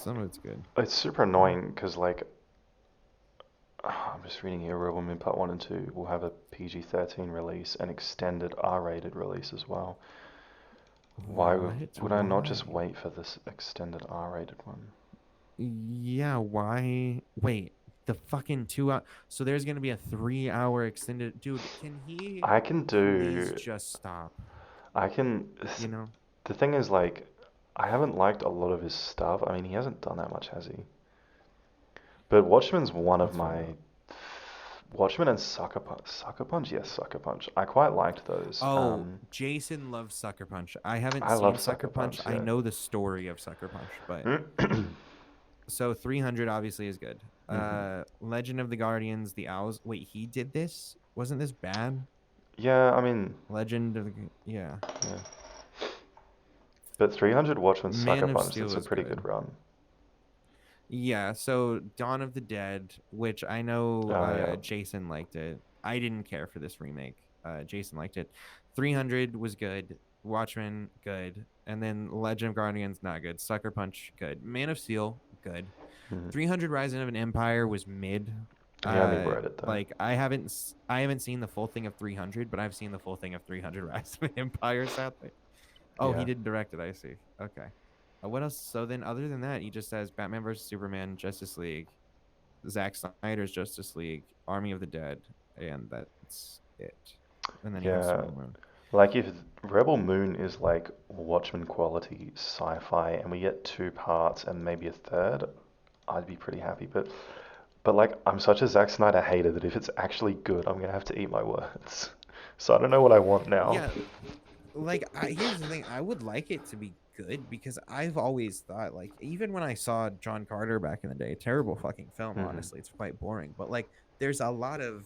Some of it's good. It's super annoying because like I'm just reading here. Rebel Moon Part 1 and 2 will have a PG-13 release and extended R-rated release as well. Why What? would I not just Why? wait for this extended R-rated one? Yeah, why? Wait, the fucking 2 hour. So there's gonna be a 3 hour extended. Dude, can he I can please do. just stop? I can. You know? The thing is, like, I haven't liked a lot of his stuff. I mean, he hasn't done that much, has he? But Watchmen's one of That's fair my enough. Watchmen and Sucker Punch. Sucker Punch, yes, Sucker Punch. I quite liked those. Oh, Jason loves Sucker Punch. I haven't I love seen Sucker Sucker Punch. Punch. I know the story of Sucker Punch, but Yeah. so 300 obviously is good. hmm Legend of the Guardians, the Owls. Wait, he did this? Wasn't this bad? Yeah, I mean, Legend of the yeah. yeah. But 300 Watchmen Sucker Man of Punch, Steel that's a is pretty good good. run. Yeah, so Dawn of the Dead, which I know Oh yeah. Jason liked it. I didn't care for this remake. Jason liked it. 300 was good. Watchmen, good. And then Legend of Guardians, not good. Sucker Punch, good. Man of Steel, good. hmm 300 Rising of an Empire was mid. He only wrote it though. Like I haven't seen the full thing of 300, but I've seen the full thing of 300 Rise of an Empire, sadly. Oh, he Yeah. didn't direct it. I see. Okay. What else? So then, other than that, he just says Batman versus Superman, Justice League, Zack Snyder's Justice League, Army of the Dead, and that's it. And then he has Yeah. Rebel Moon. Like if Rebel Moon is like Watchmen quality sci-fi and we get two parts and maybe a third, I'd be pretty happy. But like I'm such a Zack Snyder hater that if it's actually good, I'm gonna have to eat my words. So I don't know what I want now. Yeah, like here's the thing. I would like it to be good because I've always thought, like, even when I saw John Carter back in the day, terrible fucking film. hmm Honestly, it's quite boring. But like, there's a lot of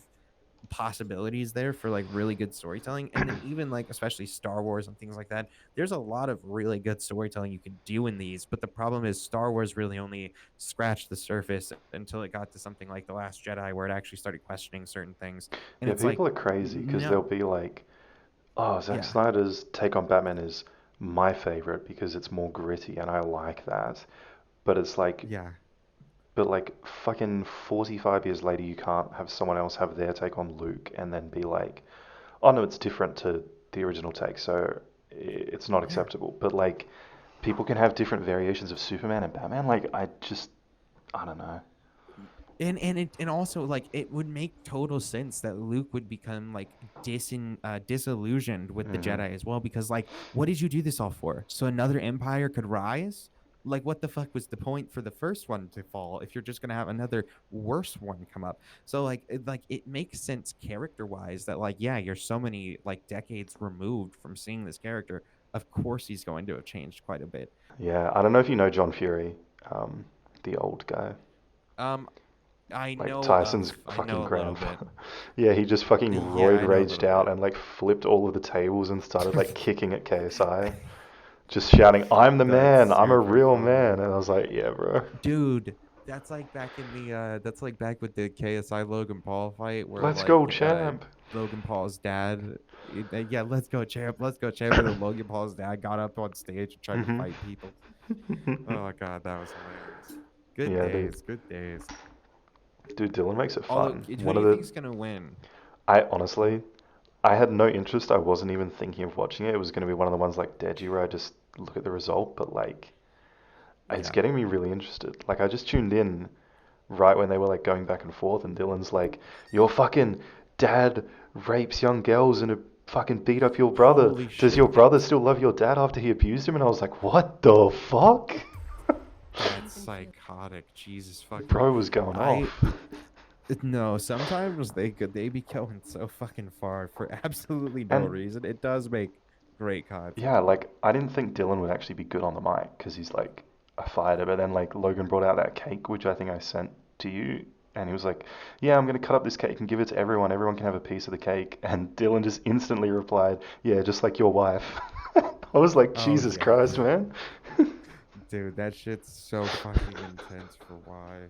possibilities there for like really good storytelling, and then even like especially Star Wars and things like that, there's a lot of really good storytelling you can do in these, but the problem is Star Wars really only scratched the surface until it got to something like The Last Jedi, where it actually started questioning certain things, and Yeah, it's like people are crazy because no. they'll be like, "Oh, Zack Yeah, Snyder's take on Batman is my favorite because it's more gritty and I like that." But it's like, yeah, but like fucking 45 years later, you can't have someone else have their take on Luke and then be like, "Oh no, it's different to the original take, so it's not yeah. acceptable." But like, people can have different variations of Superman and Batman. Like, I don't know. And also like it would make total sense that Luke would become like disillusioned with the hmm Jedi as well, because like what did you do this all for? So another empire could rise? Like what the fuck was the point for the first one to fall if you're just going to have another worse one come up? So like it makes sense character wise that like yeah, you're so many like decades removed from seeing this character. Of course he's going to have changed quite a bit. Yeah, I don't know if you know John Fury, the old guy. Um Like Tyson's I fucking know a little bit. grandpa. Yeah, he just fucking Yeah, roid I know a raged little out bit. and like flipped all of the tables and started like kicking at KSI, just shouting, "I'm the That's man, I'm a super real man." funny. And I was like, "Yeah, bro, Dude, that's like back with the KSI Logan Paul fight where let's go, like champ." Logan Paul's dad yeah, let's go champ, let's go champ, and then Logan Paul's dad got up on stage and tried to hmm fight people. Oh my god, that was hilarious. Good Yeah, dude. days, good days. Dude, Dylan makes it Although fun. who One do of you the, think's gonna win? I honestly, I had no interest. I wasn't even thinking of watching it. It was going to be one of the ones like Deji where I just look at the result, but like, it's Yeah. getting me really interested. Like, I just tuned in right when they were like going back and forth, and Dylan's like, "Your fucking dad rapes young girls and fucking beat up your brother. Holy Does your shit. brother still love your dad after he abused him?" And I was like, "What the fuck?" That's psychotic. Jesus fucking. Bro was going I off. No, sometimes they be going so fucking far for absolutely no And reason. It does make great yeah, content. like I didn't think Dylan would actually be good on the mic because he's like a fighter. But then like Logan brought out that cake, which I think I sent to you, and he was like, "Yeah, I'm gonna cut up this cake and give it to everyone. Everyone can have a piece of the cake." And Dylan just instantly replied, "Yeah, just like your wife." I was like, Oh Jesus yeah, Christ, man. dude, that shit's so fucking intense for why.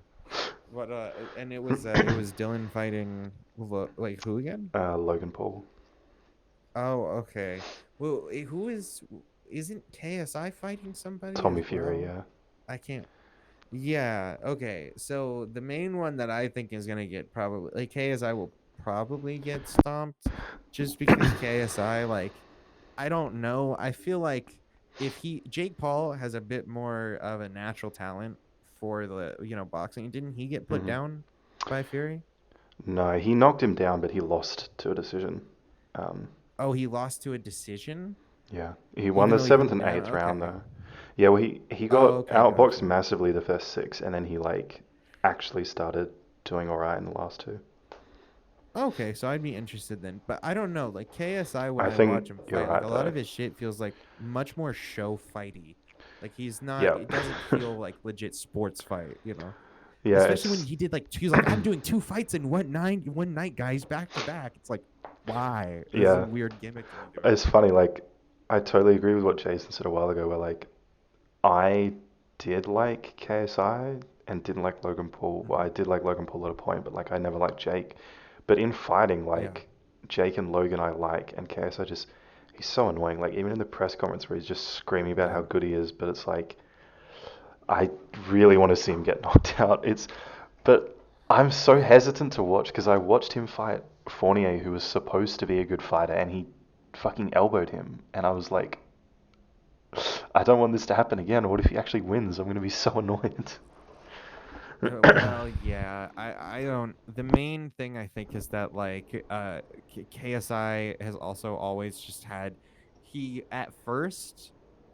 What and it was Dylan fighting like who again? Logan Paul, Oh, okay. Well, who isn't KSI fighting somebody Tommy as Fury, well? yeah. I can't. Yeah. Okay. So the main one that I think is gonna get probably like KSI will probably get stomped, just because KSI I don't know. I feel like if he Jake Paul has a bit more of a natural talent for the boxing. Didn't he get put Hmm. down by Fury? No, he knocked him down, but he lost to a decision. Um, Oh, he lost to a decision, yeah, he won even the though he put seventh him and down. eighth round Okay. though. Yeah, well, he Oh, got okay, outboxed gotcha. massively the first six, and then he like actually started doing all right in the last two. Okay, so I'd be interested then. But I don't know. Like KSI, when I I think watch him you're fight, like right a lot though. of his shit feels like much more show fighty. Like he's not, Yeah, it doesn't feel like legit sports fight. yeah, Especially when it's he did like he was like, I'm doing two fights in one night, guys, back to back. It's like, why? This is a yeah, weird gimmick to be doing. it's funny. Like, I totally agree with what Jason said a while ago. Where like I did like KSI and didn't like Logan Paul. Well, I Hmm. did like Logan Paul at a point, but like I never liked Jake. But in fighting, Yeah. like Jake and Logan, I like, and KSI just he's so annoying. Like even in the press conference where he's just screaming about how Yeah. good he is, but it's like I really want to see him get knocked out. But I'm so Yeah. hesitant to watch because I watched him fight Fournier, who was supposed to be a good fighter, and he fucking elbowed him, and I was like, I don't want this to happen again. What if he actually wins? I'm gonna be so annoyed. Well, yeah, I don't. The main thing I think is that KSI has also always just had he at first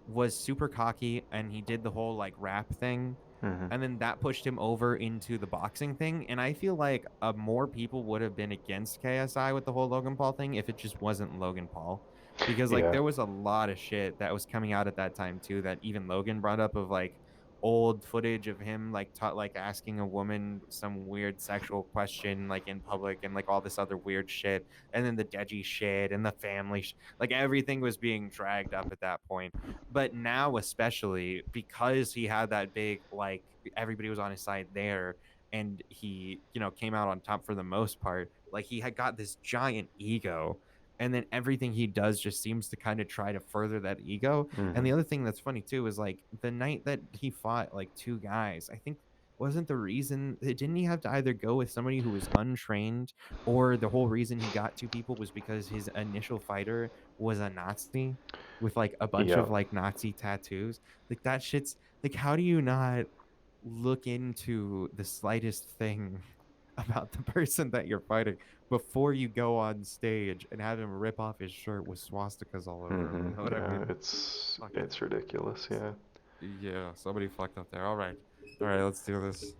was super cocky and he did the whole like rap thing, Hmm. and then that pushed him over into the boxing thing, and I feel like more people would have been against KSI with the whole Logan Paul thing if it just wasn't Logan Paul, because like Yeah. there was a lot of shit that was coming out at that time too that even Logan brought up of like old footage of him like asking a woman some weird sexual question like in public and like all this other weird shit, and then the Deji shit and the like everything was being dragged up at that point. But now especially because he had that big like everybody was on his side there, and he came out on top for the most part, like he had got this giant ego, and then everything he does just seems to kind of try to further that ego. And Hmm. the other thing that's funny too is like the night that he fought like two guys, I think wasn't the reason didn't he have to either go with somebody who was untrained, or the whole reason he got two people was because his initial fighter was a Nazi with like a bunch Yeah. of like Nazi tattoos. Like that shit's like, how do you not look into the slightest thing about the person that you're fighting before you go on stage and have him rip off his shirt with swastikas all over him? Hmm. You know what I Yeah. mean? It's Fucking it's ridiculous. Yeah. yeah, somebody fucked up there. All right, let's do this.